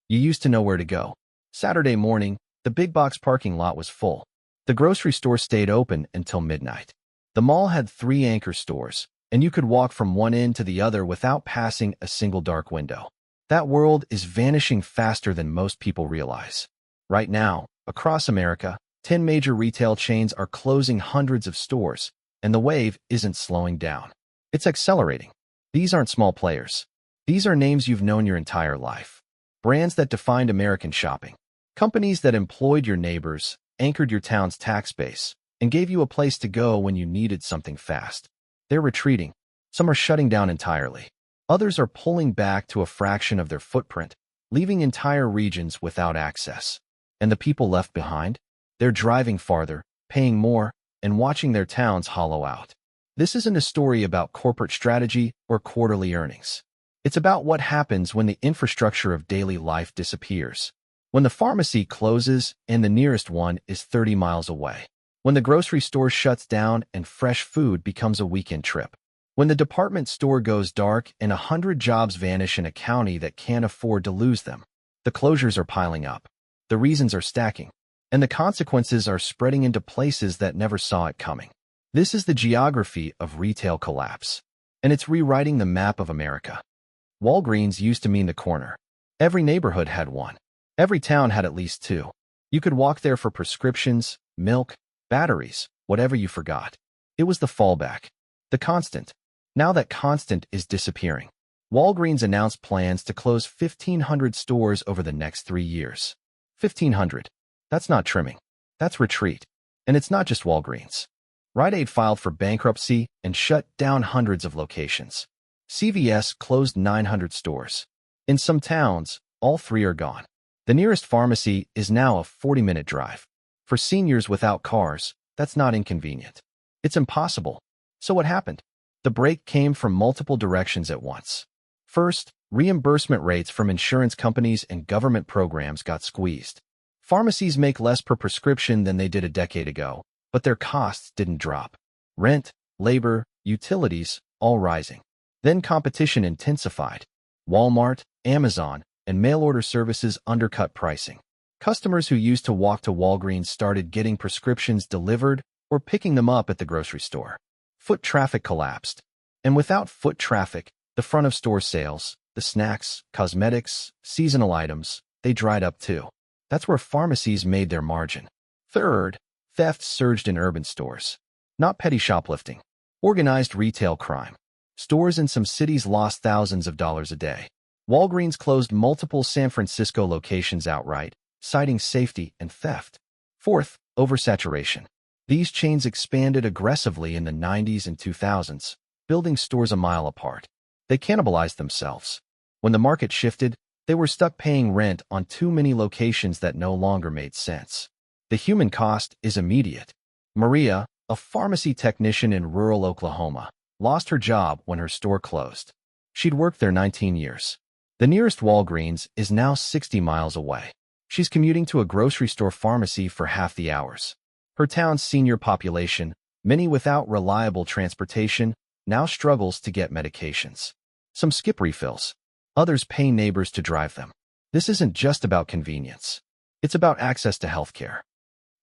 You used to know where to go. Saturday morning, the big box parking lot was full. The grocery store stayed open until midnight. The mall had 3 anchor stores, and you could walk from one end to the other without passing a single dark window. That world is vanishing faster than most people realize. Right now, across America, 10 major retail chains are closing hundreds of stores, and the wave isn't slowing down. It's accelerating. These aren't small players. These are names you've known your entire life. Brands that defined American shopping. Companies that employed your neighbors, anchored your town's tax base, and gave you a place to go when you needed something fast. They're retreating. Some are shutting down entirely. Others are pulling back to a fraction of their footprint, leaving entire regions without access. And the people left behind? They're driving farther, paying more, and watching their towns hollow out. This isn't a story about corporate strategy or quarterly earnings. It's about what happens when the infrastructure of daily life disappears. When the pharmacy closes and the nearest one is 30 miles away. When the grocery store shuts down and fresh food becomes a weekend trip. When the department store goes dark and 100 jobs vanish in a county that can't afford to lose them. The closures are piling up. The reasons are stacking. And the consequences are spreading into places that never saw it coming. This is the geography of retail collapse. And it's rewriting the map of America. Walgreens used to mean the corner. Every neighborhood had one. Every town had at least 2. You could walk there for prescriptions, milk, batteries, whatever you forgot. It was the fallback. The constant. Now that constant is disappearing. Walgreens announced plans to close 1,500 stores over the next 3 years. 1,500. That's not trimming. That's retreat. And it's not just Walgreens. Rite Aid filed for bankruptcy and shut down hundreds of locations. CVS closed 900 stores. In some towns, all 3 are gone. The nearest pharmacy is now a 40-minute drive. For seniors without cars, that's not inconvenient. It's impossible. So what happened? The break came from multiple directions at once. First, reimbursement rates from insurance companies and government programs got squeezed. Pharmacies make less per prescription than they did a decade ago, but their costs didn't drop. Rent, labor, utilities, all rising. Then competition intensified. Walmart, Amazon, and mail-order services undercut pricing. Customers who used to walk to Walgreens started getting prescriptions delivered or picking them up at the grocery store. Foot traffic collapsed. And without foot traffic, the front-of-store sales, the snacks, cosmetics, seasonal items, they dried up too. That's where pharmacies made their margin. Third, theft surged in urban stores. Not petty shoplifting. Organized retail crime. Stores in some cities lost thousands of dollars a day. Walgreens closed multiple San Francisco locations outright, citing safety and theft. Fourth, oversaturation. These chains expanded aggressively in the 90s and 2000s, building stores a mile apart. They cannibalized themselves. When the market shifted, they were stuck paying rent on too many locations that no longer made sense. The human cost is immediate. Maria, a pharmacy technician in rural Oklahoma, lost her job when her store closed. She'd worked there 19 years. The nearest Walgreens is now 60 miles away. She's commuting to a grocery store pharmacy for half the hours. Her town's senior population, many without reliable transportation, now struggles to get medications. Some skip refills. Others pay neighbors to drive them. This isn't just about convenience. It's about access to healthcare.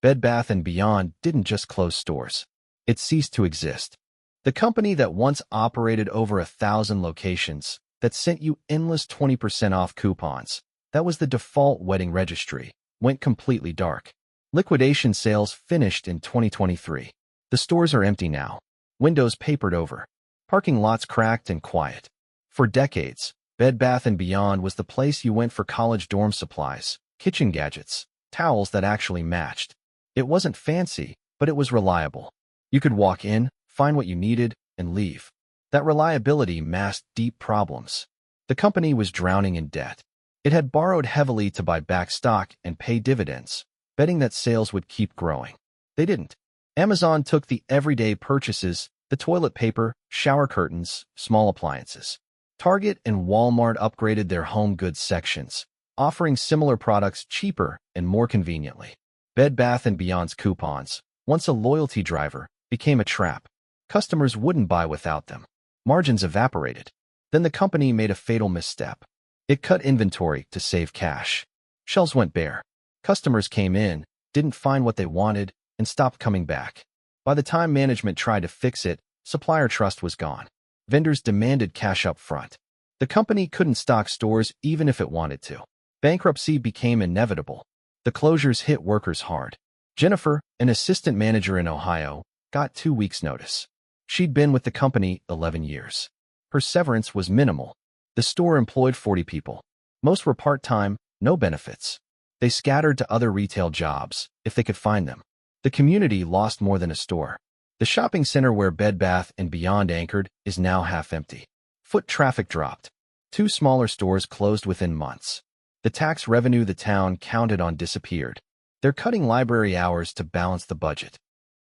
Bed Bath & Beyond didn't just close stores. It ceased to exist. The company that once operated over 1,000 locations, that sent you endless 20% off coupons, that was the default wedding registry, went completely dark. Liquidation sales finished in 2023. The stores are empty now. Windows papered over. Parking lots cracked and quiet. For decades, Bed Bath & Beyond was the place you went for college dorm supplies, kitchen gadgets, towels that actually matched. It wasn't fancy, but it was reliable. You could walk in, find what you needed, and leave. That reliability masked deep problems. The company was drowning in debt. It had borrowed heavily to buy back stock and pay dividends, betting that sales would keep growing. They didn't. Amazon took the everyday purchases, the toilet paper, shower curtains, small appliances. Target and Walmart upgraded their home goods sections, offering similar products cheaper and more conveniently. Bed Bath & Beyond's coupons, once a loyalty driver, became a trap. Customers wouldn't buy without them. Margins evaporated. Then the company made a fatal misstep. It cut inventory to save cash. Shelves went bare. Customers came in, didn't find what they wanted, and stopped coming back. By the time management tried to fix it, supplier trust was gone. Vendors demanded cash up front. The company couldn't stock stores even if it wanted to. Bankruptcy became inevitable. The closures hit workers hard. Jennifer, an assistant manager in Ohio, got 2 weeks' notice. She'd been with the company 11 years. Her severance was minimal. The store employed 40 people. Most were part-time, no benefits. They scattered to other retail jobs, if they could find them. The community lost more than a store. The shopping center where Bed Bath & Beyond anchored is now half empty. Foot traffic dropped. 2 smaller stores closed within months. The tax revenue the town counted on disappeared. They're cutting library hours to balance the budget.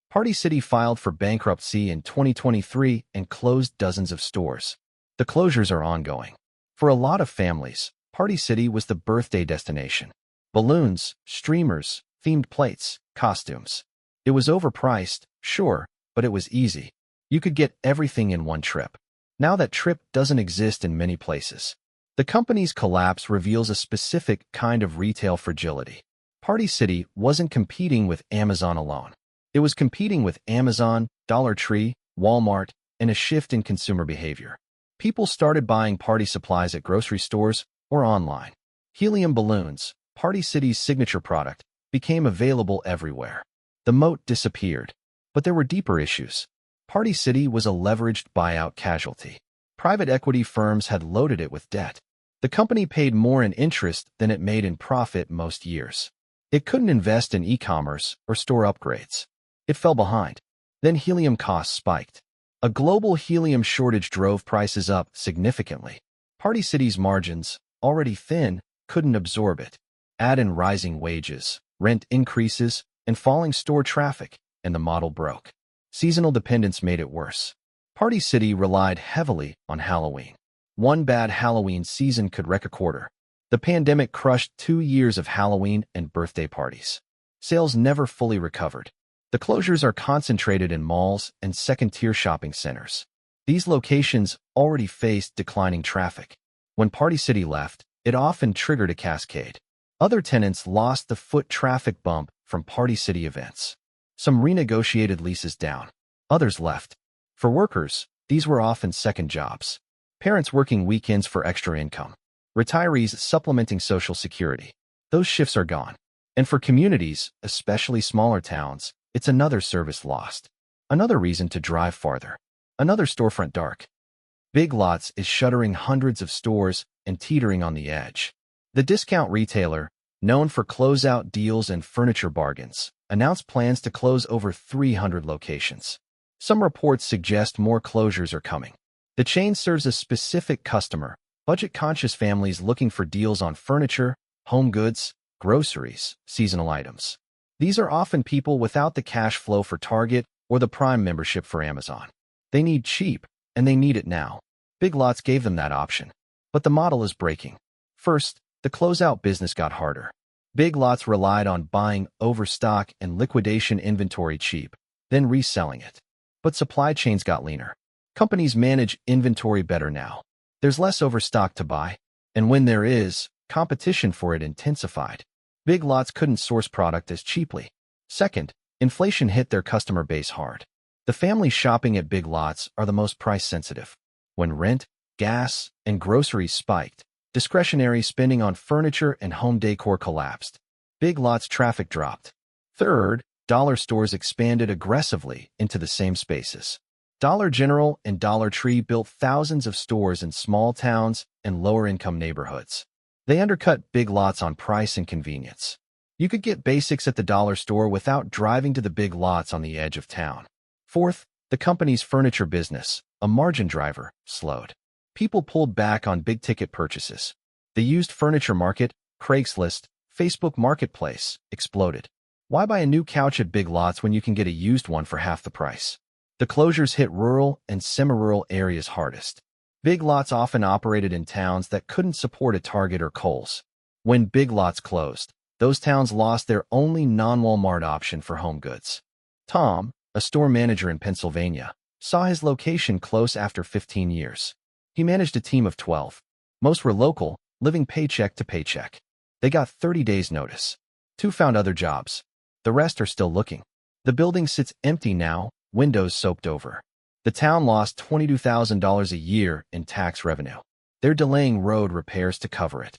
Party City filed for bankruptcy in 2023 and closed dozens of stores. The closures are ongoing. For a lot of families, Party City was the birthday destination. Balloons, streamers, themed plates, costumes. It was overpriced, sure, but it was easy. You could get everything in one trip. Now that trip doesn't exist in many places. The company's collapse reveals a specific kind of retail fragility. Party City wasn't competing with Amazon alone. It was competing with Amazon, Dollar Tree, Walmart, and a shift in consumer behavior. People started buying party supplies at grocery stores or online. Helium balloons, Party City's signature product, became available everywhere. The moat disappeared. But there were deeper issues. Party City was a leveraged buyout casualty. Private equity firms had loaded it with debt. The company paid more in interest than it made in profit most years. It couldn't invest in e-commerce or store upgrades. It fell behind. Then helium costs spiked. A global helium shortage drove prices up significantly. Party City's margins, already thin, couldn't absorb it. Add in rising wages, rent increases, and falling store traffic, and the model broke. Seasonal dependence made it worse. Party City relied heavily on Halloween. One bad Halloween season could wreck a quarter. The pandemic crushed 2 years of Halloween and birthday parties. Sales never fully recovered. The closures are concentrated in malls and second-tier shopping centers. These locations already faced declining traffic. When Party City left, it often triggered a cascade. Other tenants lost the foot traffic bump from Party City events. Some renegotiated leases down. Others left. For workers, these were often second jobs. Parents working weekends for extra income. Retirees supplementing Social Security. Those shifts are gone. And for communities, especially smaller towns, it's another service lost. Another reason to drive farther. Another storefront dark. Big Lots is shuttering hundreds of stores and teetering on the edge. The discount retailer, known for closeout deals and furniture bargains, announced plans to close over 300 locations. Some reports suggest more closures are coming. The chain serves a specific customer, budget-conscious families looking for deals on furniture, home goods, groceries, seasonal items. These are often people without the cash flow for Target or the Prime membership for Amazon. They need cheap, and they need it now. Big Lots gave them that option. But the model is breaking. First, the closeout business got harder. Big Lots relied on buying overstock and liquidation inventory cheap, then reselling it. But supply chains got leaner. Companies manage inventory better now. There's less overstock to buy, and when there is, competition for it intensified. Big Lots couldn't source product as cheaply. Second, inflation hit their customer base hard. The families shopping at Big Lots are the most price-sensitive. When rent, gas, and groceries spiked, discretionary spending on furniture and home decor collapsed. Big Lots traffic dropped. Third, dollar stores expanded aggressively into the same spaces. Dollar General and Dollar Tree built thousands of stores in small towns and lower-income neighborhoods. They undercut Big Lots on price and convenience. You could get basics at the dollar store without driving to the Big Lots on the edge of town. Fourth, the company's furniture business, a margin driver, slowed. People pulled back on big-ticket purchases. The used furniture market, Craigslist, Facebook Marketplace, exploded. Why buy a new couch at Big Lots when you can get a used one for half the price? The closures hit rural and semi-rural areas hardest. Big Lots often operated in towns that couldn't support a Target or Kohl's. When Big Lots closed, those towns lost their only non-Walmart option for home goods. Tom, a store manager in Pennsylvania, saw his location close after 15 years. He managed a team of 12. Most were local, living paycheck to paycheck. They got 30 days notice. 2 found other jobs. The rest are still looking. The building sits empty now, windows soaked over. The town lost $22,000 a year in tax revenue. They're delaying road repairs to cover it.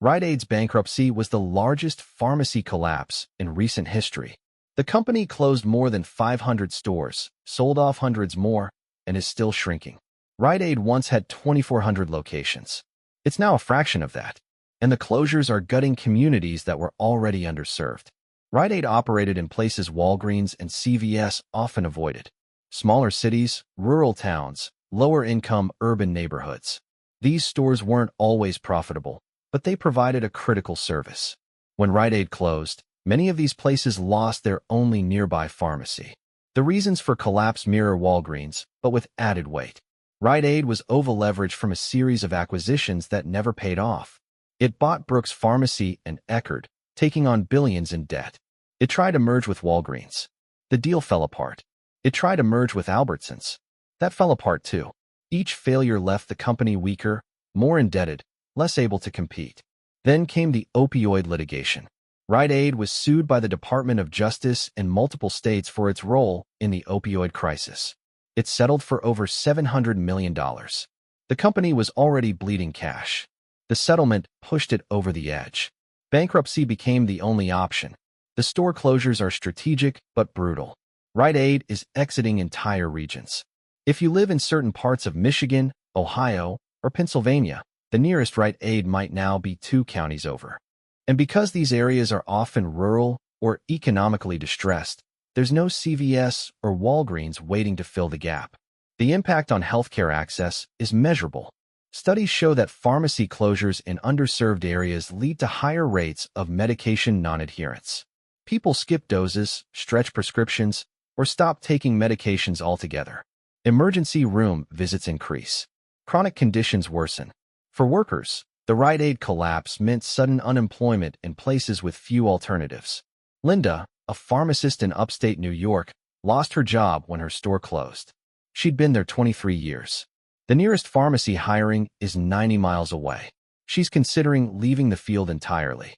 Rite Aid's bankruptcy was the largest pharmacy collapse in recent history. The company closed more than 500 stores, sold off hundreds more, and is still shrinking. Rite Aid once had 2,400 locations. It's now a fraction of that, and the closures are gutting communities that were already underserved. Rite Aid operated in places Walgreens and CVS often avoided. Smaller cities, rural towns, lower-income urban neighborhoods. These stores weren't always profitable, but they provided a critical service. When Rite Aid closed, many of these places lost their only nearby pharmacy. The reasons for collapse mirror Walgreens, but with added weight. Rite Aid was over-leveraged from a series of acquisitions that never paid off. It bought Brooks Pharmacy and Eckerd, taking on billions in debt. It tried to merge with Walgreens. The deal fell apart. It tried to merge with Albertsons. That fell apart too. Each failure left the company weaker, more indebted, less able to compete. Then came the opioid litigation. Rite Aid was sued by the Department of Justice in multiple states for its role in the opioid crisis. It settled for over $700 million. The company was already bleeding cash. The settlement pushed it over the edge. Bankruptcy became the only option. The store closures are strategic but brutal. Rite Aid is exiting entire regions. If you live in certain parts of Michigan, Ohio, or Pennsylvania, the nearest Rite Aid might now be 2 counties over. And because these areas are often rural or economically distressed, there's no CVS or Walgreens waiting to fill the gap. The impact on healthcare access is measurable. Studies show that pharmacy closures in underserved areas lead to higher rates of medication non-adherence. People skip doses, stretch prescriptions, or stop taking medications altogether. Emergency room visits increase. Chronic conditions worsen. For workers, the Rite Aid collapse meant sudden unemployment in places with few alternatives. Linda, a pharmacist in upstate New York, lost her job when her store closed. She'd been there 23 years. The nearest pharmacy hiring is 90 miles away. She's considering leaving the field entirely.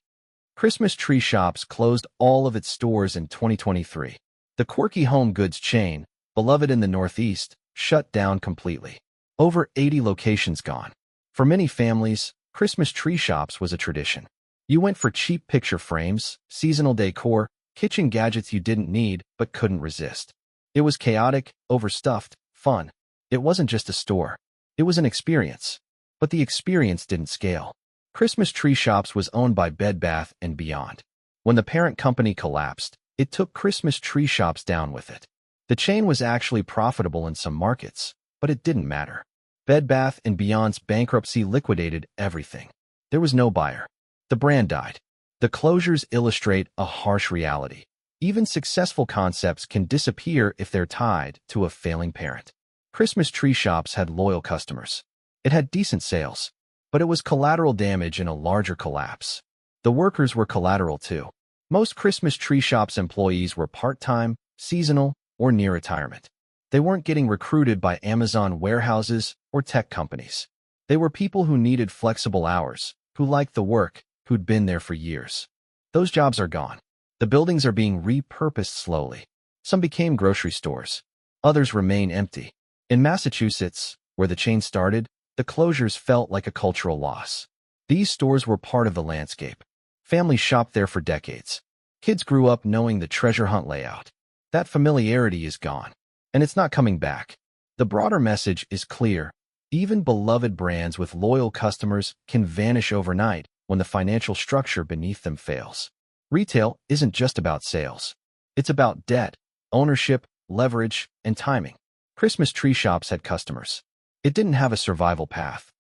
Christmas Tree Shops closed all of its stores in 2023. The quirky home goods chain, beloved in the Northeast, shut down completely. Over 80 locations gone. For many families, Christmas Tree Shops was a tradition. You went for cheap picture frames, seasonal decor, kitchen gadgets you didn't need but couldn't resist. It was chaotic, overstuffed, fun. It wasn't just a store. It was an experience. But the experience didn't scale. Christmas Tree Shops was owned by Bed Bath & Beyond. When the parent company collapsed, it took Christmas Tree Shops down with it. The chain was actually profitable in some markets, but it didn't matter. Bed Bath & Beyond's bankruptcy liquidated everything. There was no buyer. The brand died. The closures illustrate a harsh reality. Even successful concepts can disappear if they're tied to a failing parent. Christmas Tree Shops had loyal customers. It had decent sales, but it was collateral damage in a larger collapse. The workers were collateral too. Most Christmas Tree Shops employees were part-time, seasonal, or near retirement. They weren't getting recruited by Amazon warehouses or tech companies. They were people who needed flexible hours, who liked the work, who'd been there for years. Those jobs are gone. The buildings are being repurposed slowly. Some became grocery stores. Others remain empty. In Massachusetts, where the chain started, the closures felt like a cultural loss. These stores were part of the landscape. Families shopped there for decades. Kids grew up knowing the treasure hunt layout. That familiarity is gone, and it's not coming back. The broader message is clear. Even beloved brands with loyal customers can vanish overnight when the financial structure beneath them fails. Retail isn't just about sales. It's about debt, ownership, leverage, and timing. Christmas Tree Shops had customers. It didn't have a survival path.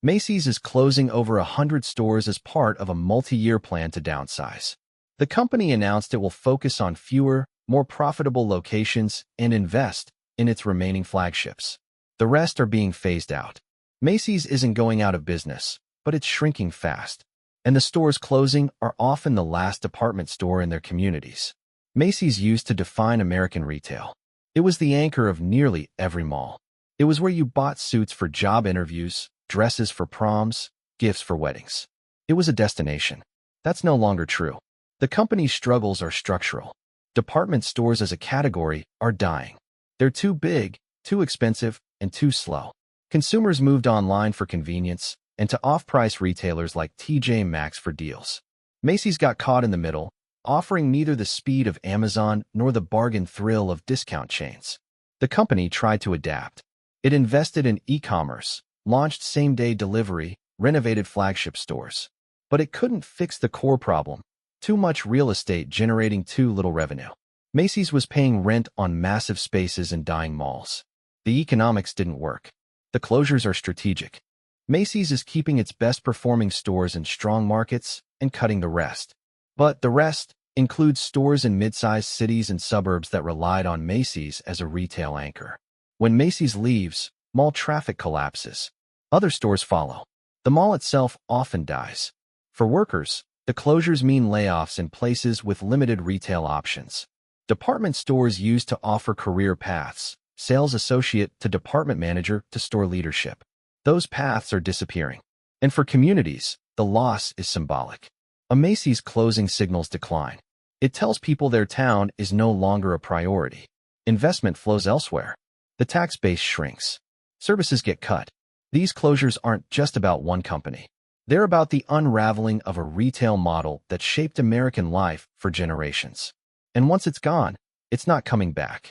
Macy's is closing over 100 stores as part of a multi-year plan to downsize. The company announced it will focus on fewer, more profitable locations and invest in its remaining flagships. The rest are being phased out. Macy's isn't going out of business, but it's shrinking fast. And the stores closing are often the last department store in their communities. Macy's used to define American retail. It was the anchor of nearly every mall. It was where you bought suits for job interviews, dresses for proms, gifts for weddings. It was a destination. That's no longer true. The company's struggles are structural. Department stores as a category are dying. They're too big, too expensive, and too slow. Consumers moved online for convenience and to off-price retailers like TJ Maxx for deals. Macy's got caught in the middle, offering neither the speed of Amazon nor the bargain thrill of discount chains. The company tried to adapt. It invested in e-commerce, launched same-day delivery, renovated flagship stores. But it couldn't fix the core problem: too much real estate generating too little revenue. Macy's was paying rent on massive spaces in dying malls. The economics didn't work. The closures are strategic. Macy's is keeping its best-performing stores in strong markets and cutting the rest. But the rest includes stores in mid-sized cities and suburbs that relied on Macy's as a retail anchor. When Macy's leaves, mall traffic collapses. Other stores follow. The mall itself often dies. For workers, the closures mean layoffs in places with limited retail options. Department stores used to offer career paths, sales associate to department manager to store leadership. Those paths are disappearing. And for communities, the loss is symbolic. A Macy's closing signals decline. It tells people their town is no longer a priority. Investment flows elsewhere. The tax base shrinks. Services get cut. These closures aren't just about one company. They're about the unraveling of a retail model that shaped American life for generations. And once it's gone, it's not coming back.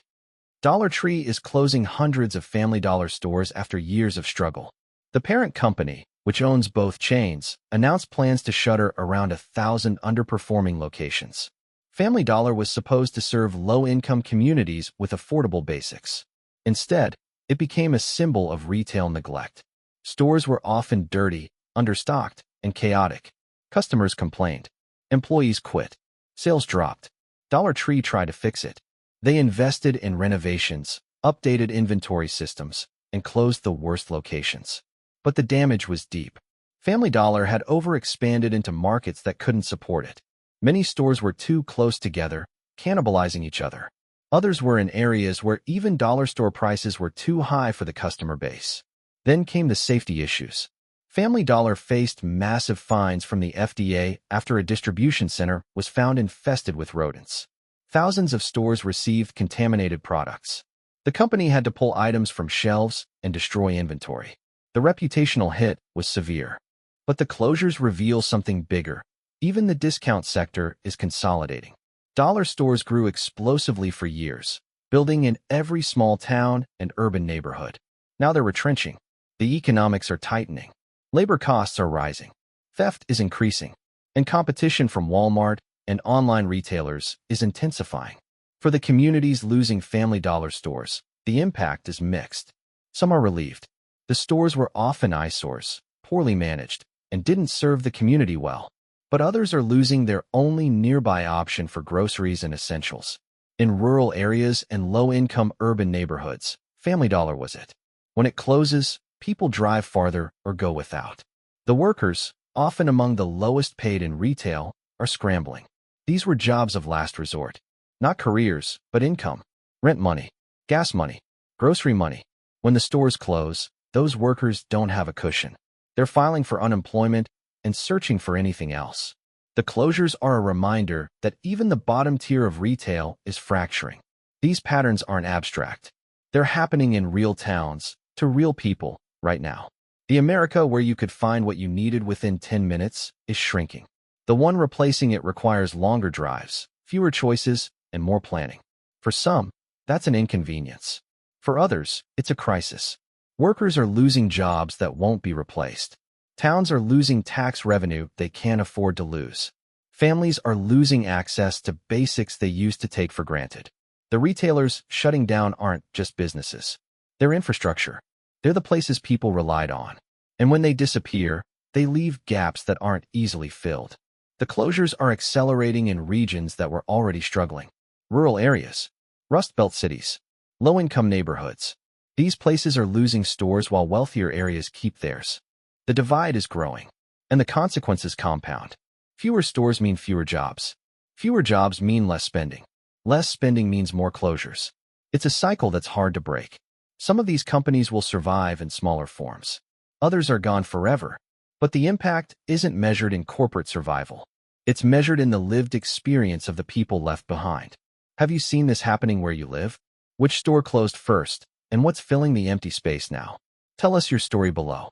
Dollar Tree is closing hundreds of Family Dollar stores after years of struggle. The parent company, which owns both chains, announced plans to shutter around 1,000 underperforming locations. Family Dollar was supposed to serve low-income communities with affordable basics. Instead, it became a symbol of retail neglect. Stores were often dirty, understocked, and chaotic. Customers complained. Employees quit. Sales dropped. Dollar Tree tried to fix it. They invested in renovations, updated inventory systems, and closed the worst locations. But the damage was deep. Family Dollar had overexpanded into markets that couldn't support it. Many stores were too close together, cannibalizing each other. Others were in areas where even dollar store prices were too high for the customer base. Then came the safety issues. Family Dollar faced massive fines from the FDA after a distribution center was found infested with rodents. Thousands of stores received contaminated products. The company had to pull items from shelves and destroy inventory. The reputational hit was severe. But the closures reveal something bigger. Even the discount sector is consolidating. Dollar stores grew explosively for years, building in every small town and urban neighborhood. Now they're retrenching. The economics are tightening. Labor costs are rising. Theft is increasing. And competition from Walmart and online retailers is intensifying. For the communities losing Family Dollar stores, the impact is mixed. Some are relieved. The stores were often eyesores, poorly managed, and didn't serve the community well. But others are losing their only nearby option for groceries and essentials. In rural areas and low-income urban neighborhoods, Family Dollar was it. When it closes, people drive farther or go without. The workers, often among the lowest paid in retail, are scrambling. These were jobs of last resort. Not careers, but income. Rent money, gas money, grocery money. When the stores close, those workers don't have a cushion. They're filing for unemployment and searching for anything else. The closures are a reminder that even the bottom tier of retail is fracturing. These patterns aren't abstract. They're happening in real towns, to real people, right now. The America where you could find what you needed within 10 minutes is shrinking. The one replacing it requires longer drives, fewer choices, and more planning. For some, that's an inconvenience. For others, it's a crisis. Workers are losing jobs that won't be replaced. Towns are losing tax revenue they can't afford to lose. Families are losing access to basics they used to take for granted. The retailers shutting down aren't just businesses. They're infrastructure. They're the places people relied on. And when they disappear, they leave gaps that aren't easily filled. The closures are accelerating in regions that were already struggling. Rural areas, Rust Belt cities, low-income neighborhoods. These places are losing stores while wealthier areas keep theirs. The divide is growing, and the consequences compound. Fewer stores mean fewer jobs. Fewer jobs mean less spending. Less spending means more closures. It's a cycle that's hard to break. Some of these companies will survive in smaller forms. Others are gone forever. But the impact isn't measured in corporate survival. It's measured in the lived experience of the people left behind. Have you seen this happening where you live? Which store closed first, and what's filling the empty space now? Tell us your story below.